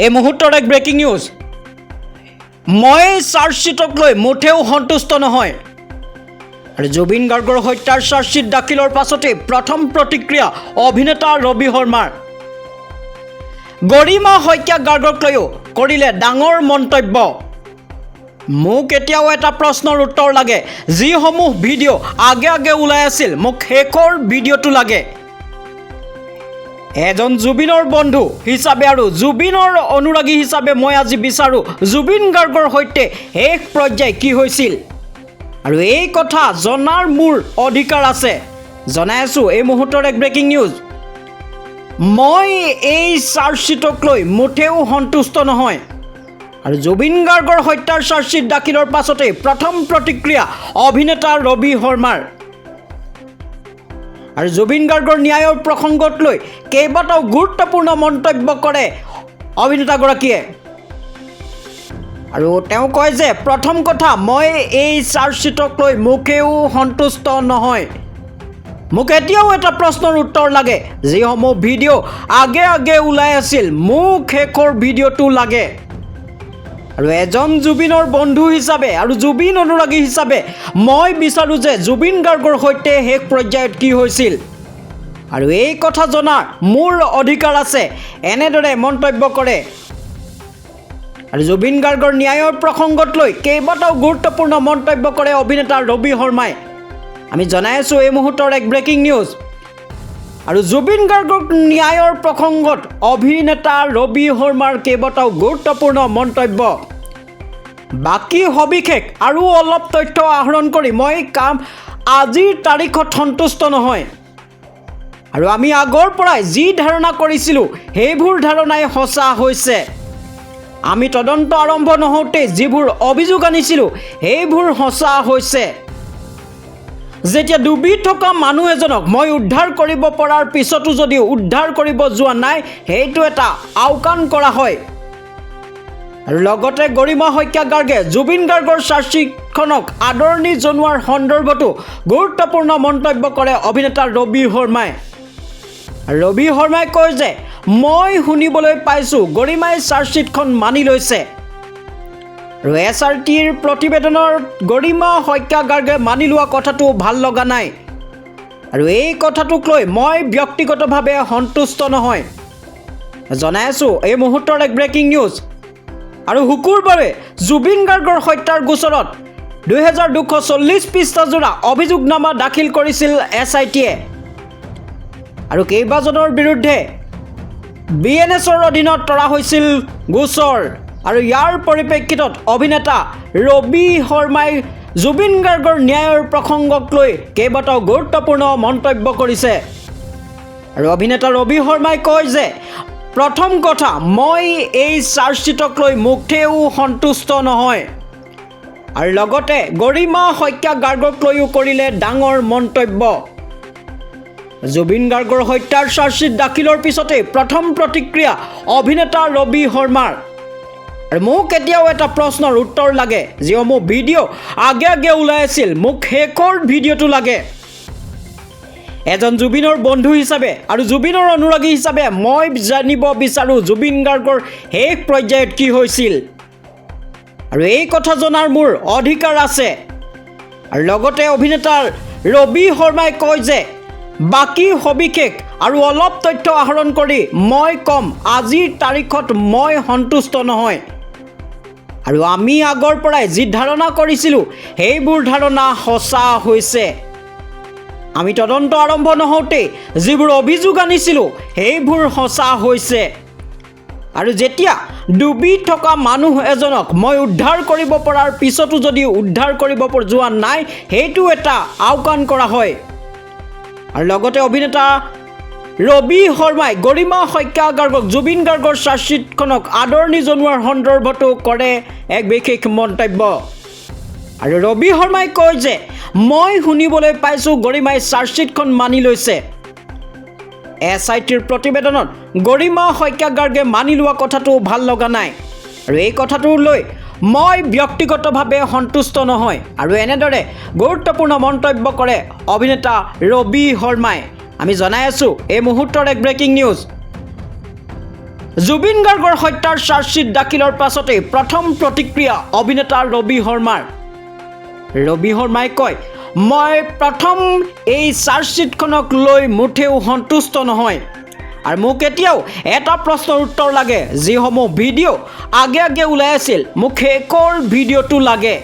এই মুহূৰ্তৰ এক ব্ৰেকিং নিউজ। মই চাৰ্জশ্বিটক লৈ মুঠেও সন্তুষ্ট নহয়। আৰু জুবিন গাৰ্গৰ হত্যাৰ চাৰ্জশ্বিট দাখিলৰ পাছতে প্ৰথম প্ৰতিক্ৰিয়া অভিনেতা ৰবি শৰ্মাৰ। গৰিমা হত্যা গাৰ্গক লৈও কৰিলে ডাঙৰ মন্তব্য। মোক এতিয়াও এটা প্ৰশ্নৰ উত্তৰ লাগে। যিসমূহ ভিডিঅ' আগে ওলাই আছিল, মোক শেষৰ ভিডিঅ'টো লাগে। এজন জুবিনৰ বন্ধু হিচাপে আৰু জুবিনৰ অনুৰাগী হিচাপে মই আজি বিচাৰোঁ জুবিন গাৰ্গৰ সৈতে শেষ পৰ্যায় কি হৈছিল, আৰু এই কথা জনাৰ মোৰ অধিকাৰ আছে। জনাই আছোঁ এই মুহূৰ্তৰ এক ব্ৰেকিং নিউজ। মই এই চাৰ্জশ্বিটক লৈ মুঠেও সন্তুষ্ট নহয়। আৰু জুবিন গাৰ্গৰ হত্যাৰ চাৰ্জশ্বিট দাখিলৰ পাছতে প্ৰথম প্ৰতিক্ৰিয়া অভিনেতা ৰবি শৰ্মাৰ। আৰু জুবিন গাৰ্গৰ ন্যায়ৰ প্ৰসংগত লৈ কেইবাটাও গুৰুত্বপূৰ্ণ মন্তব্য কৰে অভিনেতাগৰাকীয়ে। আৰু তেওঁ কয় যে প্ৰথম কথা, মই এই চাৰ্জশ্বিটক লৈ মুঠেও সন্তুষ্ট নহয়। মোক এতিয়াও এটা প্ৰশ্নৰ উত্তৰ লাগে। যিসমূহ ভিডিঅ' আগে ওলাই আছিল, মোক শেষৰ ভিডিঅ'টো লাগে। আৰু এজন জুবিনৰ বন্ধু হিচাপে আৰু জুবিন অনুৰাগী হিচাপে মই বিচাৰোঁ যে জুবিন গাৰ্গৰ সৈতে শেষ পৰ্যায়ত কি হৈছিল, আৰু এই কথা জনাৰ মোৰ অধিকাৰ আছে। এনেদৰে মন্তব্য কৰে। আৰু জুবিন গাৰ্গৰ ন্যায়ৰ প্ৰসংগত লৈ কেইবাটাও গুৰুত্বপূৰ্ণ মন্তব্য কৰে অভিনেতা ৰবি শৰ্মাই। আমি জনাই আছোঁ এই মুহূৰ্তৰ এক ব্ৰেকিং নিউজ। আৰু জুবিন গাৰ্গৰ ন্যায়ৰ প্ৰসংগত অভিনেতা ৰবি শৰ্মাৰ কেইবাটাও গুৰুত্বপূৰ্ণ মন্তব্য। বাকী সবিশেষ আৰু অলপ তথ্য আহৰণ কৰি মই আজিৰ তাৰিখত সন্তুষ্ট নহয়। আৰু আমি আগৰ পৰাই যি ধাৰণা কৰিছিলোঁ সেইবোৰ ধাৰণাই সঁচা হৈছে। আমি তদন্ত আৰম্ভ নহওঁতে যিবোৰ অভিযোগ আনিছিলোঁ সেইবোৰ সঁচা হৈছে। যেতিয়া ডুবি থকা মানুহ এজনক মই উদ্ধাৰ কৰিব পৰাৰ পিছতো যদি উদ্ধাৰ কৰিব যোৱা নাই, সেইটো এটা আওকাণ কৰা হয়। আৰু লগতে গৰিমা হত্যা গাৰ্গে জুবিন গাৰ্গৰ চাৰ্জশ্বিটখনক আদৰণি জনোৱাৰ সন্দৰ্ভতো গুৰুত্বপূৰ্ণ মন্তব্য কৰে অভিনেতা ৰবি শৰ্মাই। ৰবি শৰ্মাই কয় যে মই শুনিবলৈ পাইছোঁ গৰিমাই চাৰ্জশ্বিটখন মানি লৈছে। আৰু SRTৰ প্ৰতিবেদনত গৰিমা হত্যা গাৰ্গে মানি লোৱা কথাটো ভাল লগা নাই। আৰু এই কথাটোক লৈ মই ব্যক্তিগতভাৱে সন্তুষ্ট নহয়। জনাই আছোঁ এই মুহূৰ্তৰ এক ব্ৰেকিং নিউজ। আৰু শুকুৰবাৰে জুবিন গাৰ্গৰ হত্যাৰ গোচৰত 2240 পৃষ্ঠাজোৰা অভিযোগনামা দাখিল কৰিছিল SITয়ে। আৰু কেইবাজনৰ বিৰুদ্ধে BNSৰ অধীনত তৰা হৈছিল গোচৰ। আৰু ইয়াৰ পৰিপ্ৰেক্ষিতত অভিনেতা ৰবি শৰ্মাই জুবিন গাৰ্গৰ ন্যায়ৰ প্ৰসংগক লৈ কেইবাটাও গুৰুত্বপূৰ্ণ মন্তব্য কৰিছে। আৰু অভিনেতা ৰবি শৰ্মাই কয় যে প্ৰথম কথা, মই এই চাৰ্জশ্বিটক লৈ মুঠেও সন্তুষ্ট নহয়। আৰু লগতে গৰিমা হত্যা গাৰ্গক লৈও কৰিলে ডাঙৰ মন্তব্য। জুবিন গাৰ্গৰ হত্যাৰ চাৰ্জশ্বিট দাখিলৰ পিছতে প্ৰথম প্ৰতিক্ৰিয়া অভিনেতা ৰবি শৰ্মাৰ। আৰু মোক এতিয়াও এটা প্ৰশ্নৰ উত্তৰ লাগে। যিসমূহ ভিডিঅ' আগে ওলাই আছিল, মোক শেষৰ ভিডিঅ'টো লাগে। এজন জুবিনৰ বন্ধু হিচাপে আৰু জুবিনৰ অনুৰাগী হিচাপে মই জানিব বিচাৰোঁ জুবিন গাৰ্গৰ শেষ পৰ্যায়ত কি হৈছিল, আৰু এই কথা জনাৰ মোৰ অধিকাৰ আছে। আৰু লগতে অভিনেতা ৰবি শৰ্মাই কয় যে বাকী সবিশেষ আৰু অলপ তথ্য আহৰণ কৰি মই ক'ম আজিৰ তাৰিখত মই সন্তুষ্ট নহয়। আৰু আমি আগৰ পৰাই যি ধাৰণা কৰিছিলোঁ সেইবোৰ ধাৰণা সঁচা হৈছে। আমি তদন্ত আৰম্ভ নহওঁতে যিবোৰ অভিযোগ আনিছিলোঁ সেইবোৰ সঁচা হৈছে। আৰু যেতিয়া ডুবি থকা মানুহ এজনক মই উদ্ধাৰ কৰিব পৰাৰ পিছতো যদি উদ্ধাৰ কৰিব যোৱা নাই, সেইটো এটা আওকাণ কৰা হয়। আৰু লগতে অভিনেতা ৰবি শৰ্মাই গৰিমা হত্যা গাৰ্গক জুবিন গাৰ্গৰ চাৰ্জশ্বিটখনক আদৰণি জনোৱাৰ সন্দৰ্ভতো কৰে এক বিশেষ মন্তব্য। আৰু ৰবি শৰ্মাই কয় যে মই শুনিবলৈ পাইছোঁ গৰিমাই চাৰ্জশ্বিটখন মানি লৈছে। SITৰ প্ৰতিবেদনত গৰিমা হত্যা গাৰ্গে মানি লোৱা কথাটো ভাল লগা নাই। আৰু এই কথাটো লৈ মই ব্যক্তিগতভাৱে সন্তুষ্ট নহয়। আৰু এনেদৰে গুৰুত্বপূৰ্ণ মন্তব্য কৰে অভিনেতা ৰবি শৰ্মাই। আমি জনাই আছোঁ এই মুহূৰ্তৰ এক ব্ৰেকিং নিউজ। জুবিন গাৰ্গৰ হত্যাৰ চাৰ্জশ্বিট দাখিলৰ পাছতে প্ৰথম প্ৰতিক্ৰিয়া অভিনেতা ৰবি শৰ্মাৰ। ৰবি শৰ্মাই কয়, মই প্ৰথম এই চাৰ্জশ্বিটখনক লৈ মুঠেও সন্তুষ্ট নহয় আৰু মোক এতিয়াও এটা প্ৰশ্নৰ উত্তৰ লাগে। যিসমূহ ভিডিঅ' আগে ওলাই আছিল মোক শেষৰ ভিডিঅ'টো লাগে।